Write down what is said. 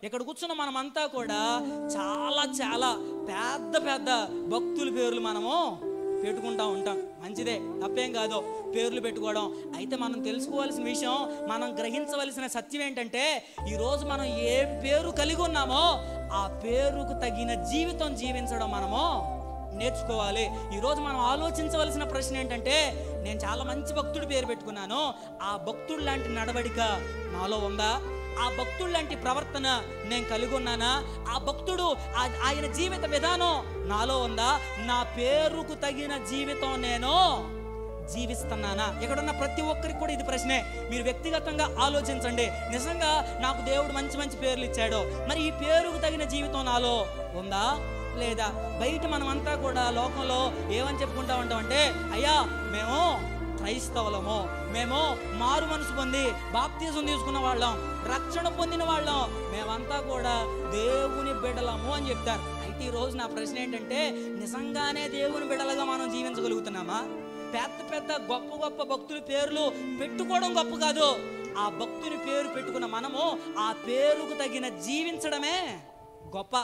ఇక్కడ కూర్చున్న మనమంతా కూడా చాలా చాలా పెద్ద పెద్ద భక్తుల పేర్లు మనము పెట్టుకుంటూ ఉంటాం. మంచిదే, తప్పేం కాదు పేర్లు పెట్టుకోవడం. అయితే మనం తెలుసుకోవాల్సిన విషయం, మనం గ్రహించవలసిన సత్యం ఏంటంటే, ఈరోజు మనం ఏ పేరు కలిగి ఉన్నామో ఆ పేరుకు తగిన జీవితం జీవించడం మనము నేర్చుకోవాలి. ఈరోజు మనం ఆలోచించవలసిన ప్రశ్న ఏంటంటే, నేను చాలా మంచి భక్తుడి పేరు పెట్టుకున్నాను, ఆ భక్తుడు లాంటి నడవడిక నాలో ఉందా? ఆ భక్తుడు లాంటి ప్రవర్తన నేను కలిగి ఉన్నానా? ఆ భక్తుడు ఆయన జీవిత విధానం నాలో ఉందా? నా పేరుకు తగిన జీవితం నేను జీవిస్తున్నానా? ఇక్కడున్న ప్రతి ఒక్కరికి కూడా ఇది ప్రశ్నే. మీరు వ్యక్తిగతంగా ఆలోచించండి. నిజంగా నాకు దేవుడు మంచి మంచి పేర్లు ఇచ్చాడు, మరి ఈ పేరుకు తగిన జీవితం నాలో ఉందా లేదా? బయట మనమంతా కూడా లోకంలో ఏమని చెప్పుకుంటా ఉంటామంటే, అయ్యా మేము క్రైస్తవులము, మేము మారు మనసు పొంది బాప్తిజం తీసుకున్న వాళ్ళం, రక్షణ పొందిన వాళ్ళం, మేమంతా కూడా దేవుని బిడ్డలము అని చెప్తారు. అయితే ఈరోజు నా ప్రశ్న ఏంటంటే, నిజంగానే దేవుని బిడ్డలుగా మనం జీవించగలుగుతున్నామా? పెద్ద పెద్ద గొప్ప గొప్ప భక్తుల పేర్లు పెట్టుకోవడం గొప్ప కాదు, ఆ భక్తుని పేరు పెట్టుకున్న మనము ఆ పేరుకు తగిన జీవించడమే గొప్ప.